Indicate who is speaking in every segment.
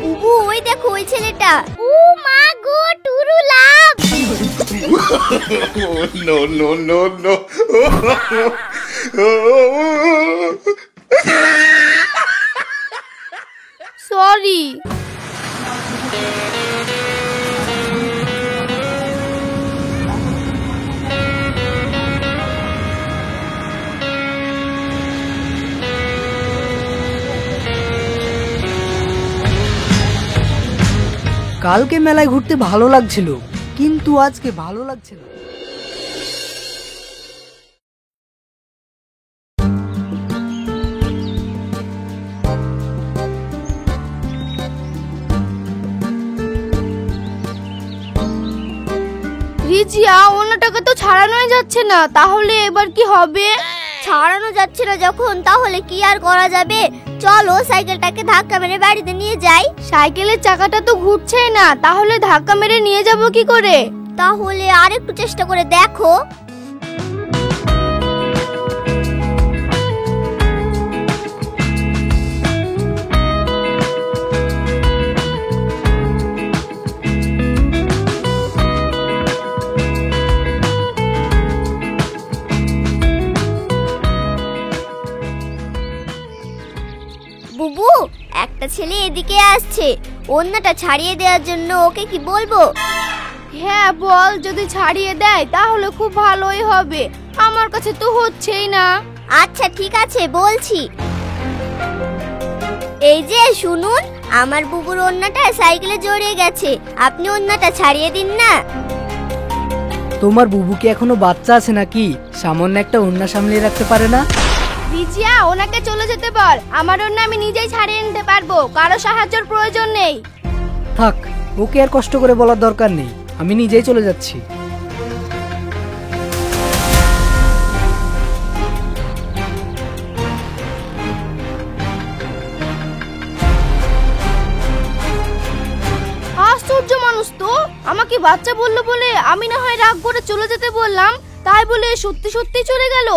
Speaker 1: বুবু ওই দেখো ওই ছেলেটা। ও মা গো true love.
Speaker 2: No, no, no, no.
Speaker 1: Sorry.
Speaker 3: কালকে মেলায় ঘুরতে ভালো লাগছিল, কিন্তু আজকে ভালো লাগছে না।
Speaker 1: রিজিয়া অন্যটাকে তো ছাড়ানোই যাচ্ছে না, তাহলে এবার কি হবে? ছাড়ানো যাচ্ছে না যখন, তাহলে কি আর করা যাবে? চলো সাইকেলটাকে ধাক্কা মেরে বাড়িতে নিয়ে যাই। সাইকেলের চাকাটা তো ঘুরছেই না, তাহলে ধাক্কা মেরে নিয়ে যাব কি করে? তাহলে আরেকটু চেষ্টা করে দেখো। বুবু একটা ছেলে এদিকে আসছে, অন্যটা ছাড়িয়ে দেওয়ার জন্য ওকে কি বলবো? হ্যাঁ বল, যদি ছাড়িয়ে দেয় তাহলে খুব ভালোই হবে, আমার কাছে তো হচ্ছেই না। আচ্ছা ঠিক আছে বলছি। এই যে শুনুন, আমার বুবুর ওন্নাটা সাইকেলে জড়িয়ে গেছে, আপনি ওন্নাটা ছাড়িয়ে দিন না।
Speaker 3: তোমার বুবু কি এখনো বাচ্চা আছে নাকি? সামান্য একটা ওড়না সামলিয়ে রাখতে পারে না?
Speaker 1: রিজিয়া ওনাকে চলে যেতে বল, আমার ওন্না আমি নিজেই ছাড়িয়ে নিতে পারবো, কারো সাহায্যের প্রয়োজন নেই।
Speaker 3: থাক, ওকে আর কষ্ট করে বলার দরকার নেই, আমি নিজেই চলে যাচ্ছি।
Speaker 1: আশ্চর্য মানুষ তো, আমাকে বাচ্চা বললো বলে আমি না হয় রাগ করে চলে যেতে বললাম, তাই বলে সত্যি সত্যি চলে গেল।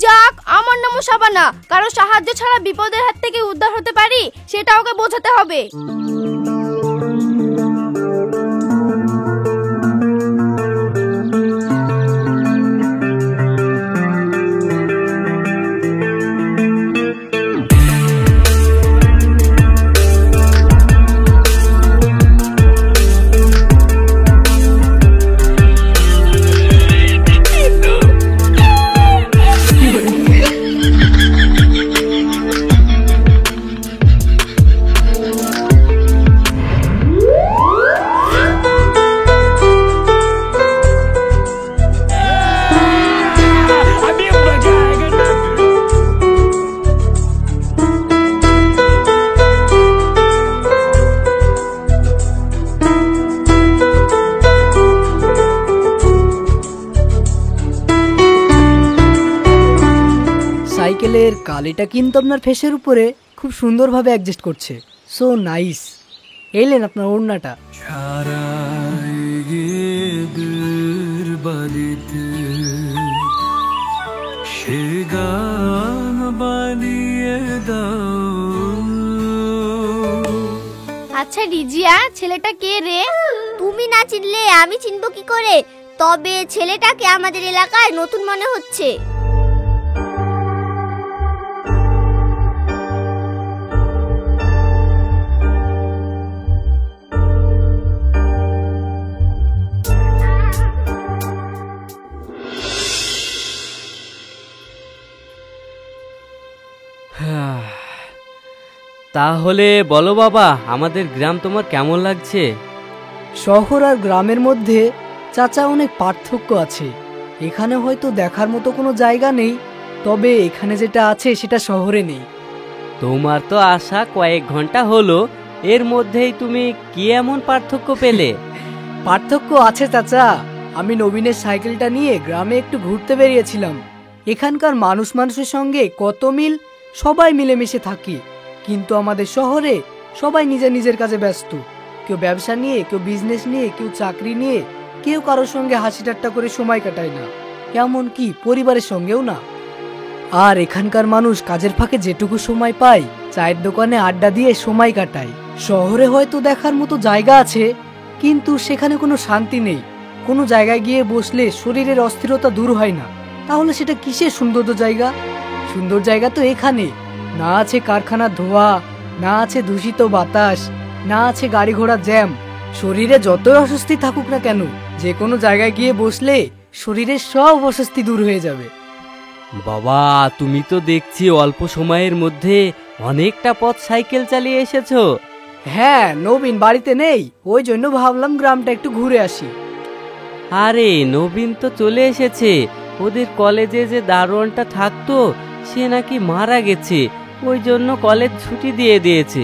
Speaker 1: যাক, আমার নামও শাবানা, কারো সাহায্য ছাড়া বিপদের হাত থেকে উদ্ধার হতে পারি, সেটা ওকে বোঝাতে হবে।
Speaker 3: সাইকেলের কালিটা কিন্তু আপনার ফেসের উপরে খুব সুন্দরভাবে অ্যাডজাস্ট করছে, সো নাইস। এলেন আপনার ওড়নাটা।
Speaker 1: আচ্ছা রিজিয়া, ছেলেটা কে রে? তুমি না চিনলে আমি চিনবো কি করে? তবে ছেলেটাকে আমাদের এলাকায় নতুন মনে হচ্ছে।
Speaker 4: তাহলে বলো বাবা, আমাদের গ্রাম তোমার কেমন লাগছে?
Speaker 3: শহর আর গ্রামের মধ্যে চাচা অনেক পার্থক্য আছে। এখানে হয়তো দেখার মতো কোনো জায়গা নেই, তবে এখানে যেটা আছে সেটা শহরে নেই।
Speaker 4: তোমার তো আসা কয়েক ঘন্টা হলো, এর মধ্যেই তুমি কি এমন পার্থক্য পেলে?
Speaker 3: পার্থক্য আছে চাচা। আমি নবীনের সাইকেলটা নিয়ে গ্রামে একটু ঘুরতে বেরিয়েছিলাম। এখানকার মানুষের সঙ্গে কত মিল, সবাই মিলেমিশে থাকি। কিন্তু আমাদের শহরে সবাই নিজের নিজের কাজে ব্যস্ত। কেউ ব্যবসা নিয়ে, কেউ বিজনেস নিয়ে, কেউ চাকরি নিয়ে, কেউ কারোর সঙ্গে হাসি ঠাট্টা করে সময় কাটায় না, এমনকি পরিবারের সঙ্গেও না। আর এখানকার মানুষ কাজের ফাঁকে যেটুকু সময় পায় চায়ের দোকানে আড্ডা দিয়ে সময় কাটায়। শহরে হয়তো দেখার মতো জায়গা আছে, কিন্তু সেখানে কোনো শান্তি নেই। কোনো জায়গায় গিয়ে বসলে শরীরের অস্থিরতা দূর হয় না। তাহলে সেটা কিসের সুন্দর জায়গা? সুন্দর জায়গা তো এখানে। না আছে কারখানার ধোঁয়া, না আছে দূষিত বাতাস, না আছে গাড়ি ঘোড়ার জ্যাম। শরীরে যতই অস্বস্তি থাকুক না কেন, যে কোনো জায়গায় গিয়ে বসলে শরীরের সব অস্বস্তি দূর হয়ে যাবে।
Speaker 4: বাবা, তুমি তো দেখছি অল্প সময়ের মধ্যে অনেকটা পথ সাইকেল চালিয়ে এসেছো।
Speaker 3: হ্যাঁ, নবীন বাড়িতে নেই, ওই জন্য ভাবলাম গ্রামটা একটু ঘুরে আসি।
Speaker 4: আরে নবীন তো চলে এসেছে। ওদের কলেজে যে দারোয়ানটা থাকতো সে নাকি মারা গেছে, ওই জন্য কলেজ ছুটি দিয়ে দিয়েছে।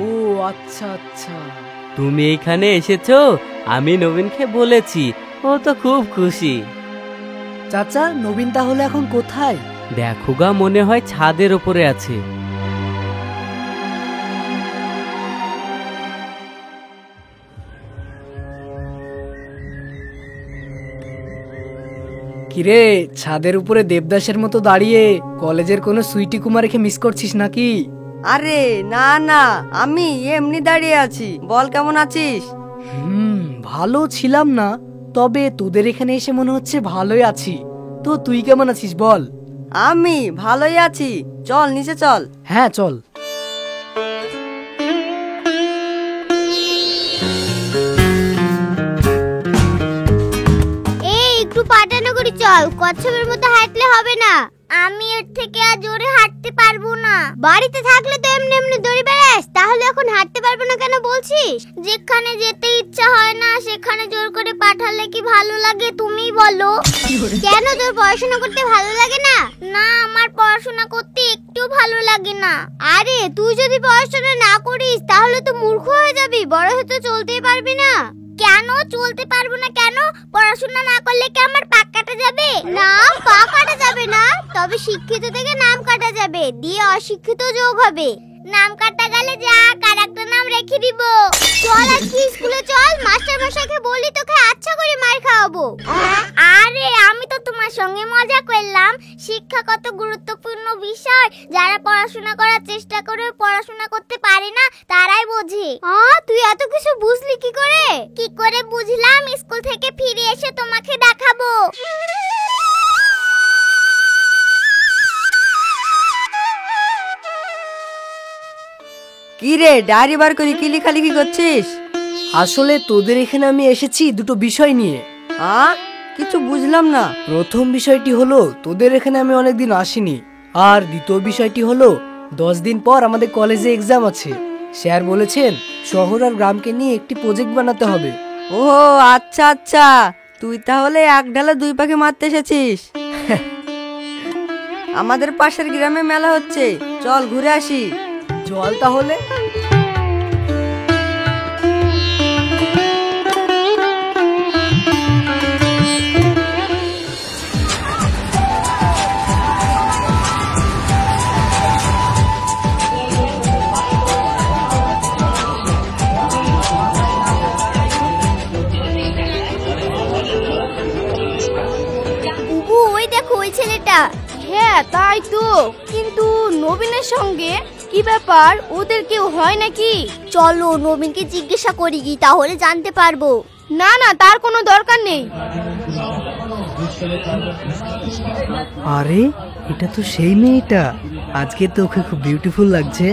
Speaker 3: ও আচ্ছা আচ্ছা।
Speaker 4: তুমি এইখানে এসেছো, আমি নবীনকে বলেছি, ও তো খুব খুশি।
Speaker 3: চাচা, নবীন তাহলে এখন কোথায়?
Speaker 4: দেখো গা, মনে হয় ছাদের ওপরে আছে।
Speaker 3: কিরে, ছাদের উপরে দেবদাসের মতো দাঁড়িয়ে কলেজের কোনো সুইটি কুমারকে মিস করছিস নাকি?
Speaker 2: আরে না না, আমি এমনি দাঁড়িয়ে আছি। বল, কেমন আছিস?
Speaker 3: ভালো ছিলাম না, তবে তোদের এখানে এসে মনে হচ্ছে ভালোই আছি। তো তুই কেমন আছিস বল?
Speaker 2: আমি ভালোই আছি, চল নিচে চল।
Speaker 3: হ্যাঁ চল।
Speaker 1: এই একটু পাটানো করে চল, কচ্ছপের মতো হাঁটলে হবে না। আমি এর থেকে আর জোরে হাঁটতে পারবো না। বাড়িতে থাকলে তো এমনি এমনি দৌড়ে বেড়াস, তাহলে এখন হাঁটতে পারবো না কেন বলছিস? যেখানে যেতে ইচ্ছা হয় না সেখানে জোর করে পাঠালে কি ভালো লাগে তুমিই বলো। কেন, তোর পড়াশোনা করতে ভালো লাগে না? না, আমার পড়াশোনা করতে একটু ভালো লাগে না। আরে তুই যদি পড়াশোনা না করিস তাহলে তো মূর্খ হয়ে যাবি, বড় হয়ে তো চলতেই পারবি না। কেন চলতে পারবো না কেন? পড়াশোনা না করলে কি আমার পা কাটা যাবে? না, পা কাটা যাবে না, তবে শিক্ষিত থেকে নাম কাটা যাবে, দিয়ে অশিক্ষিত যোগ হবে। নাম কাটা গেলে যা আর একটা নাম রেখে দিব। চল আজকে স্কুলে চল, মাস্টার মশাইকে বলি তোকে আচ্ছা করে মার খাওয়াবো। আরে আমি তো তোমার সঙ্গে মজা করলাম। শিক্ষা কত গুরুত্বপূর্ণ বিষয়, যারা পড়াশোনা করার চেষ্টা করে পড়াশোনা করতে পারে না তারাই বোঝে। তুই এত কিছু বুঝলি কি করে? কি করে বুঝলাম, স্কুল থেকে ফিরে এসে তোমাকে দেখাবো।
Speaker 2: কি রে, ডায়েরি বার করে কি লেখালেখি করছিস?
Speaker 3: আসলে তোদের এখানে আমি এসেছি দুটো বিষয় নিয়ে।
Speaker 2: কিছু বুঝলাম না।
Speaker 3: প্রথম বিষয়টি হলো তোদের এখানে আমি অনেকদিন আসিনি, আর দ্বিতীয় বিষয়টি হলো 10 দিন পর আমাদের কলেজে এক্সাম আছে। স্যার বলেছেন শহর আর গ্রামকে নিয়ে একটি প্রজেক্ট বানাতে হবে।
Speaker 2: ও আচ্ছা আচ্ছা, তুই তাহলে এক ঢালে দুই পাখি মারতে এসেছিস। আমাদের পাশের গ্রামে মেলা হচ্ছে, চল ঘুরে আসি।
Speaker 3: চল তাহলে।
Speaker 1: ওই দেখো ওই ছেলেটা। হ্যাঁ তাই তো, কিন্তু নবীনের সঙ্গে কি ব্যাপার, ওদের কেউ হয় নাকি? চলো নবীনকে জিজ্ঞাসা করি কি, তাহলে জানতে পারবো। না না, তার কোনো দরকার নেই।
Speaker 3: আরে এটা তো সেই মেয়েটা, আজকে তো ওকে খুব বিউটিফুল লাগছে।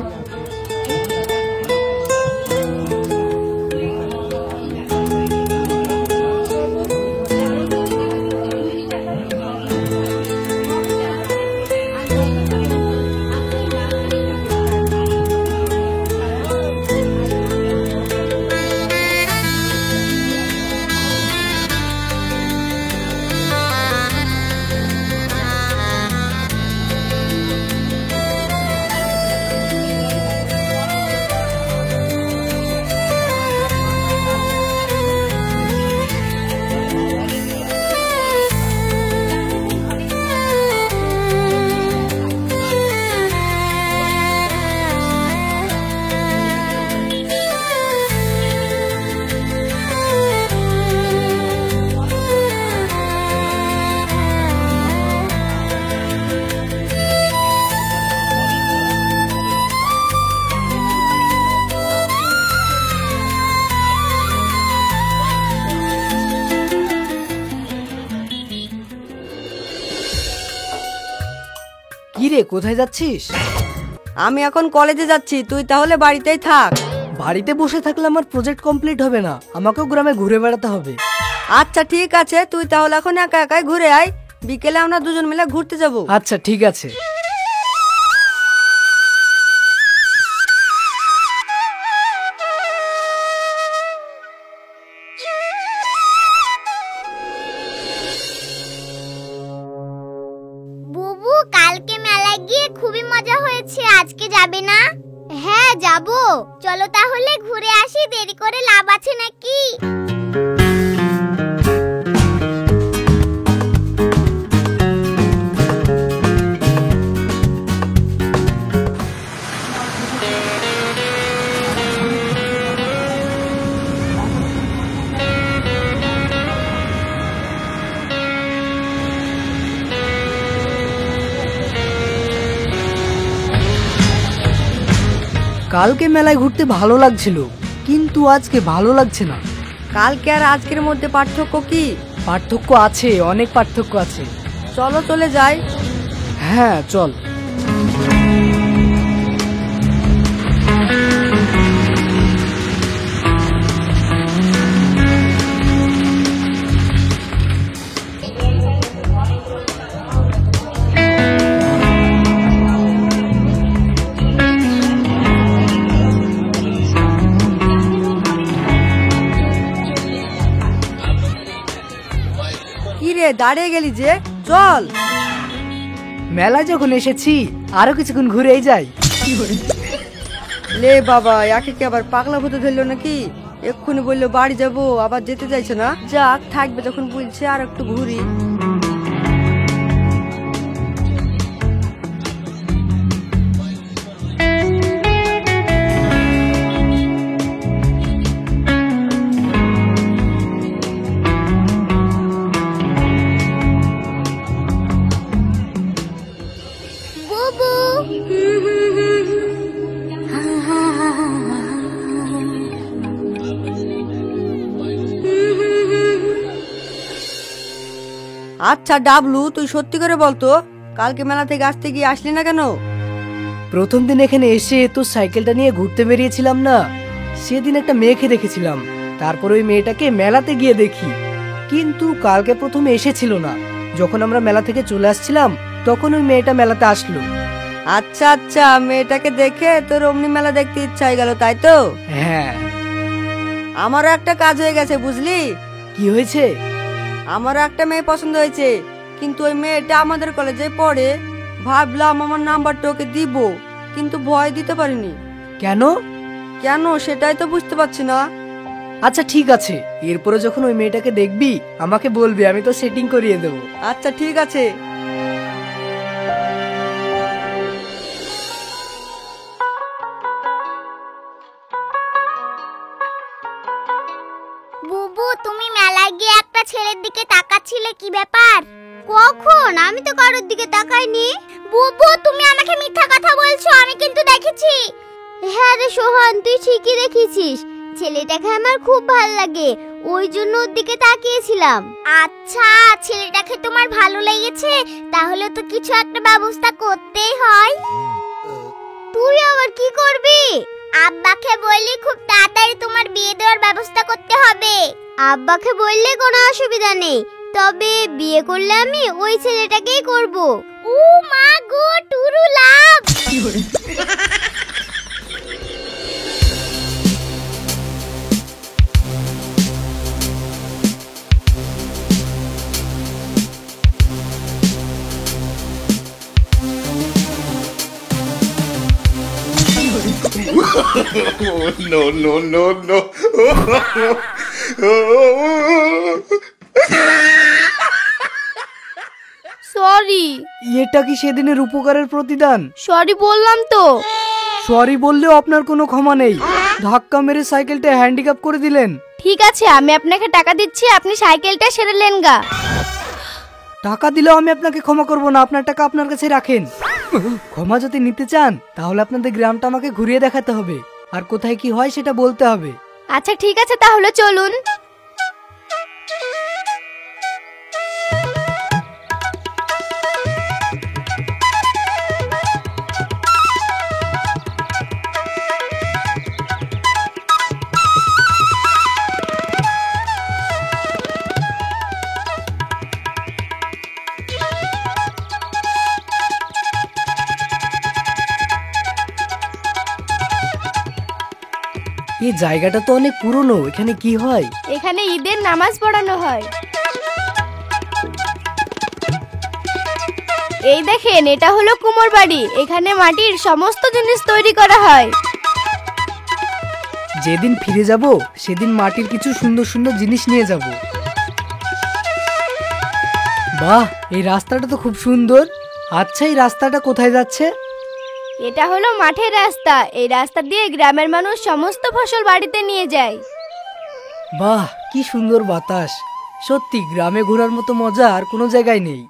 Speaker 3: রে, কোথায় যাচ্ছিস?
Speaker 2: আমি এখন কলেজে যাচ্ছি, তুই তাহলে বাড়িতেই থাক।
Speaker 3: বাড়িতে বসে থাকলে আমার প্রজেক্ট কমপ্লিট হবে না, আমাকেও গ্রামে ঘুরে বেড়াতে হবে।
Speaker 2: আচ্ছা ঠিক আছে, তুই তাহলে এখন একা একাই ঘুরে আয়, বিকেলে আমরা দুজন মিলে ঘুরতে যাব।
Speaker 3: আচ্ছা ঠিক আছে।
Speaker 1: বুবু, কালকে মেলায় গিয়ে খুবই মজা হয়েছে, আজকে যাবে না? হ্যাঁ যাব। চলো তাহলে ঘুরে আসি, দেরি করে লাভ আছে নাকি?
Speaker 3: কালকে মেলায় ঘুরতে ভালো লাগছিল, কিন্তু আজকে ভালো লাগছে না।
Speaker 2: কালকে আর আজকের মধ্যে পার্থক্য কি?
Speaker 3: পার্থক্য আছে, অনেক পার্থক্য আছে।
Speaker 2: চলো চলে যাই।
Speaker 3: হ্যাঁ চল।
Speaker 2: কি রে, দাঁড়িয়ে গেলি যে? চল।
Speaker 3: মেলায় যখন এসেছি আরো কিছুক্ষণ ঘুরেই যাই।
Speaker 2: লে বাবা, একে কি আবার পাগলা হতে ধরলো নাকি? এক্ষুনি বললো বাড়ি যাব, আবার যেতে চাইছে না। যাক, থাকবে যখন বলছে আর একটু ঘুরি।
Speaker 1: বুবু,
Speaker 2: আচ্ছা ডাবলু, তুই সত্যি করে বলতো, কালকে মেলা থেকে আসতে গিয়ে আসলি না কেন?
Speaker 3: প্রথম দিন এখানে এসে তো সাইকেলটা নিয়ে ঘুরতে বেরিয়েছিলাম না, সেদিন একটা মেয়েকে দেখেছিলাম। তারপর ওই মেয়েটাকে মেলাতে গিয়ে দেখি, কিন্তু কালকে প্রথমে এসেছিল না। যখন আমরা মেলা থেকে চলে আসছিলাম তখন ওই মেয়েটা মেলাতে আসলো।
Speaker 2: আচ্ছা আচ্ছা, মেয়েটাকে দেখে তোর অমনি মেলা দেখতে ইচ্ছা হয়ে গেল, তাই তো?
Speaker 3: হ্যাঁ।
Speaker 2: আমারও একটা কাজ হয়ে গেছে, বুঝলি?
Speaker 3: কি হয়েছে?
Speaker 2: আমারও একটা মেয়ে পছন্দ হয়েছে, কিন্তু ওই মেয়েটা আমাদের কলেজে পড়ে। ভাবলাম আমার নাম্বারটা ওকে দিব, কিন্তু ভয় দিতে পারিনি।
Speaker 3: কেন?
Speaker 2: কেন সেটাই তো বুঝতে পারছি না।
Speaker 3: আচ্ছা ঠিক আছে, এরপরে যখন ওই মেয়েটাকে দেখবি আমাকে বলবি, আমি তো সেটিং করিয়ে দেবো।
Speaker 2: আচ্ছা ঠিক আছে।
Speaker 1: বুবু, তুমি মেলায় গিয়ে একটা ছেলের দিকে তাকাচ্ছিলে, কি ব্যাপার? কখন? আমি তো কারোর দিকে তাকাইনি। বুবু, তুমি আমাকে মিথ্যা কথা বলছো, আমি কিন্তু দেখেছি। হ্যাঁ রে সোহান, তুই ঠিকই দেখেছিস। ছেলেটাকে আমার খুব ভালো লাগে, ওই জন্য ওর দিকে তাকিয়েছিলাম। আচ্ছা, ছেলেটাকে তোমার ভালো লেগেছে, তাহলে তো কিছু একটা ব্যবস্থা করতেই হয়। তুই আবার কি করবি? আব্বাকে বললি খুব তাড়াতাড়ি তোমার বিয়ে দেওয়ার ব্যবস্থা করতে হবে। আব্বাকে বললে কোনো অসুবিধা নেই, তবে বিয়ে করলে আমি ওই ছেলেটাকেই করব। ও মা গো, true love!
Speaker 5: no, no, no, no.
Speaker 1: Sorry.
Speaker 3: এটা কি সেদিনের উপকারের প্রতিদান?
Speaker 1: সরি বললাম তো।
Speaker 3: সরি বললেও আপনার কোনো ক্ষমা নেই। ধাক্কা মেরে সাইকেলটা হ্যান্ডিক্যাপ করে দিলেন।
Speaker 1: ঠিক আছে, আমি আপনাকে টাকা দিচ্ছি, আপনি সাইকেলটা সেরে নেন গা।
Speaker 3: টাকা দিলেও আমি আপনাকে ক্ষমা করব না, আপনার টাকা আপনার কাছে রাখেন। ক্ষমা যদি নিতে চান তাহলে আপনাদের গ্রামটা আমাকে ঘুরিয়ে দেখাতে হবে, আর কোথায় কি হয় সেটা বলতে হবে।
Speaker 1: আচ্ছা ঠিক আছে, তাহলে চলুন।
Speaker 3: এই জায়গাটা তো অনেক পুরনো, এখানে কি হয়?
Speaker 1: এখানে ঈদের নামাজ পড়ানো হয়। এই দেখেন, এটা হলো কুমোর বাড়ি। এখানে মাটির সমস্ত জিনিস তৈরি করা হয়।
Speaker 3: যেদিন ফিরে যাব সেদিন মাটির কিছু সুন্দর সুন্দর জিনিস নিয়ে যাব। বাহ, এই রাস্তাটা তো খুব সুন্দর। আচ্ছা, এই রাস্তাটা কোথায় যাচ্ছে?
Speaker 1: এটা হলো মাঠের রাস্তা। এই রাস্তা দিয়ে গ্রামের মানুষ সমস্ত ফসল বাড়িতে নিয়ে যায়।
Speaker 3: বাহ, কি সুন্দর বাতাস। সত্যি গ্রামে ঘোরার মতো মজা আর কোনো জায়গায় নেই।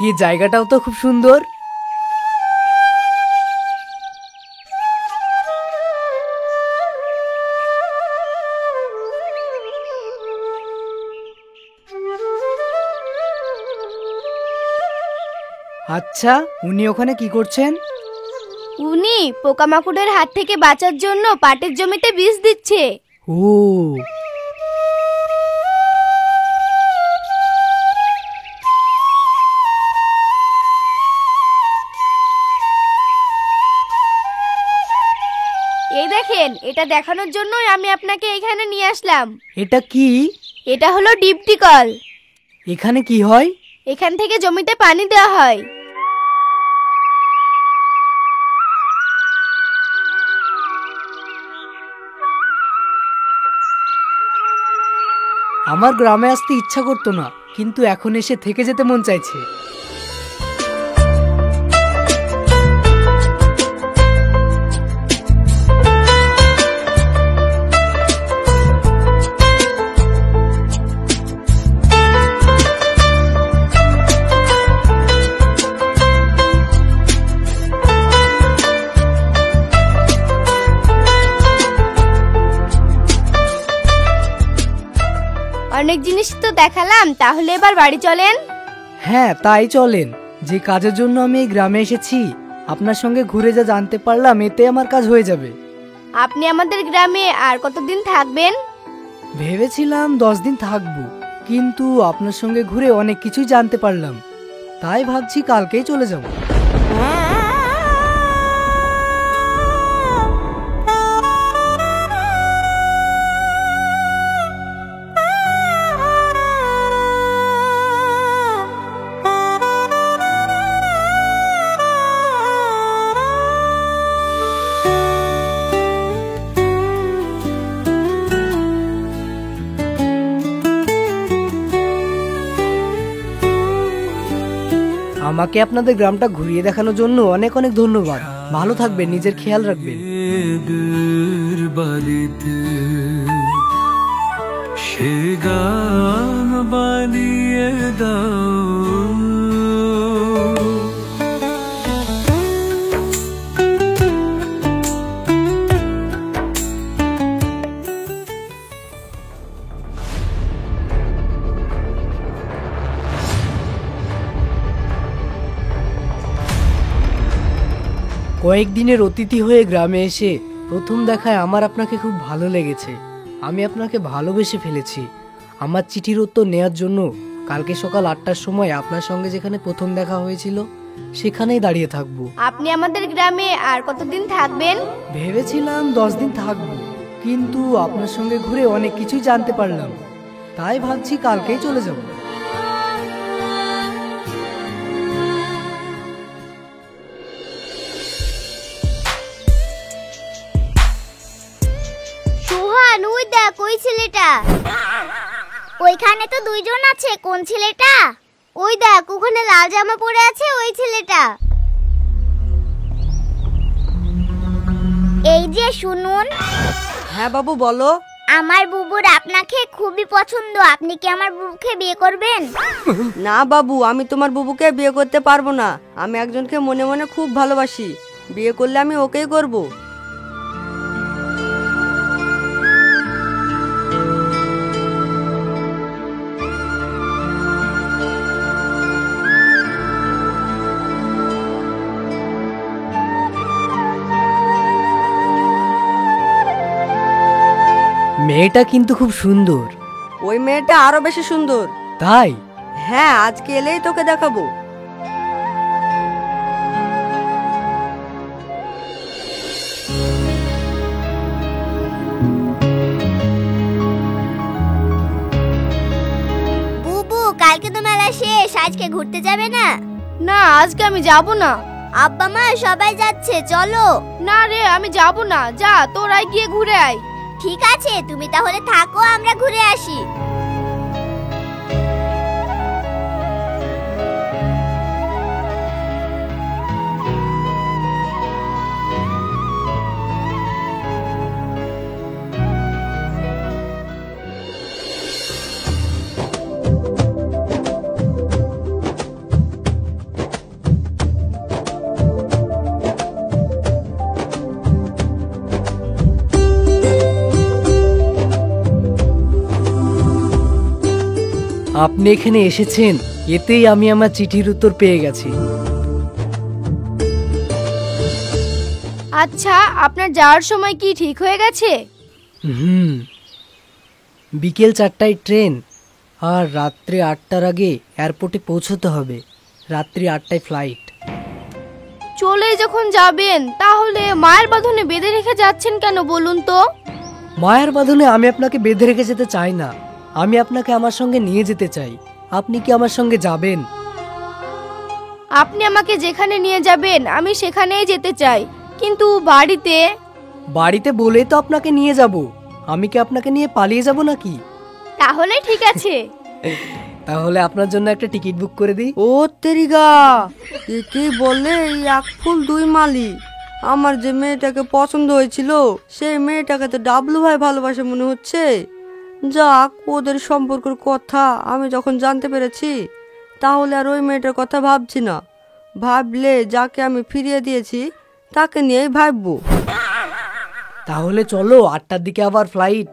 Speaker 3: এই জায়গাটাও তো খুব সুন্দর। আচ্ছা, উনি ওখানে কি করছেন?
Speaker 1: উনি পোকামাকড়ের হাত থেকে বাঁচার জন্য পাটের জমিতে বীজ দিচ্ছে।
Speaker 3: ও,
Speaker 1: এই দেখেন, এটা দেখানোর জন্যই আমি আপনাকে এখানে নিয়ে আসলাম।
Speaker 3: এটা কি?
Speaker 1: এটা হলো ডিপটি কল।
Speaker 3: এখানে কি হয়?
Speaker 1: এখান থেকে জমিতে পানি দেওয়া হয়।
Speaker 3: আমার গ্রামে আসতে ইচ্ছা করতো না, কিন্তু এখন এসে থেকে যেতে মন চাইছে।
Speaker 1: অনেক জিনিস তো দেখালাম, তাহলে এবার বাড়ি চলেন।
Speaker 3: হ্যাঁ, তাই চলেন। যে কাজের জন্য আমি এই গ্রামে এসেছি, আপনার সঙ্গে ঘুরে যা জানতে পারলাম, এতে আমার কাজ হয়ে যাবে।
Speaker 1: আপনি আমাদের গ্রামে আর কতদিন থাকবেন?
Speaker 3: ভেবেছিলাম 10 দিন থাকবো, কিন্তু আপনার সঙ্গে ঘুরে অনেক কিছুই জানতে পারলাম। তাই ভাবছি কালকেই চলে যাব। আমাকে আপনাদের গ্রামটা ঘুরিয়ে দেখানোর জন্য অনেক অনেক ধন্যবাদ। ভালো থাকবেন, নিজের খেয়াল রাখবেন।
Speaker 6: সে গান বানিয়ে দাও।
Speaker 3: কয়েকদিনের অতিথি হয়ে গ্রামে এসে প্রথম দেখায় আমার আপনাকে খুব ভালো লেগেছে। আমি আপনাকে ভালোবেসে ফেলেছি। আমার চিঠির উত্তর নেয়ার জন্য কালকে সকাল 8টার সময় আপনার সঙ্গে যেখানে প্রথম দেখা হয়েছিল সেখানেই দাঁড়িয়ে থাকবো।
Speaker 1: আপনি আমাদের গ্রামে আর কতদিন থাকবেন?
Speaker 3: ভেবেছিলাম 10 দিন থাকবো, কিন্তু আপনার সঙ্গে ঘুরে অনেক কিছুই জানতে পারলাম। তাই ভাবছি কালকেই চলে যাব।
Speaker 1: সোহান, ওই দেখ, ওই ছেলেটা। ওইখানে তো দুইজন আছে। কোন ছেলেটা? ওই দেখ, ওখানে লাল জামা পরে আছে ওই ছেলেটা। এই যে শুনুন।
Speaker 2: হ্যাঁ বাবু, বলো।
Speaker 1: আমার বুবুর আপনাকে খুবই পছন্দ। আপনি কি আমার বুবুকে বিয়ে করবেন?
Speaker 2: না বাবু, আমি তোমার বুবুকে বিয়ে করতে পারবো না। আমি একজনকে মনে মনে খুব ভালোবাসি। বিয়ে করলে আমি ওকেই করব।
Speaker 3: মেয়েটা কিন্তু খুব সুন্দর।
Speaker 2: ওই মেয়েটা আরো বেশি সুন্দর।
Speaker 3: তাই?
Speaker 2: হ্যাঁ, আজকে এলেই তোকে দেখাবো।
Speaker 1: আজকে ঘুরতে যাবে না?
Speaker 7: না, আজকে আমি যাব না।
Speaker 1: আব্বা মা সবাই যাচ্ছে, চলো।
Speaker 7: না রে, আমি যাব না। যা, তোরাই গিয়ে ঘুরে আয়।
Speaker 1: ঠিক আছে, তুমি তাহলে থাকো, আমরা ঘুরে আসি।
Speaker 3: আপনি এখানে এসেছেন, এতেই আমি আমার চিঠির উত্তর পেয়ে গেছি।
Speaker 7: আচ্ছা, আপনার যাওয়ার সময় কি ঠিক হয়ে গেছে?
Speaker 3: বিকেল 4টায় ট্রেন, আর রাত্রে 8টার আগে এয়ারপোর্টে পৌঁছতে হবে। রাত্রি 8টায় ফ্লাইট।
Speaker 7: চলে যখন যাবেন, তাহলে মায়ের বাঁধনে বেঁধে রেখে যাচ্ছেন কেন বলুন তো?
Speaker 3: মায়ের বাঁধনে আমি আপনাকে বেঁধে রেখে যেতে চাই না, আমি আপনাকে আমার সঙ্গে নিয়ে যেতে চাই। আপনি কি আমার সঙ্গে যাবেন?
Speaker 7: আপনি আমাকে যেখানে নিয়ে যাবেন আমি সেখানেই যেতে চাই, কিন্তু
Speaker 3: বাড়িতে বলেই তো আপনাকে নিয়ে যাব। আমি কি আপনাকে নিয়ে পালিয়ে যাব নাকি?
Speaker 7: তাহলে ঠিক আছে।
Speaker 3: তাহলে আপনার জন্য একটা টিকিট বুক করে দিই।
Speaker 2: ও তেরিগা, কি বলে এই এক ফুল দুই মালি। আমার যে মেয়েটাকে পছন্দ হয়েছিল, সেই মেয়েটাকে তো ডাবলু ভাই ভালোবাসে মনে হচ্ছে। যাক, ওদের সম্পর্কের কথা আমি যখন জানতে পেরেছি, তাহলে আর ওই মেয়েটার কথা ভাবছি না। ভাবলে যাকে আমি ফিরিয়ে দিয়েছি তাকে নিয়েই ভাববো।
Speaker 3: তাহলে চলো, 8টার দিকে আবার ফ্লাইট।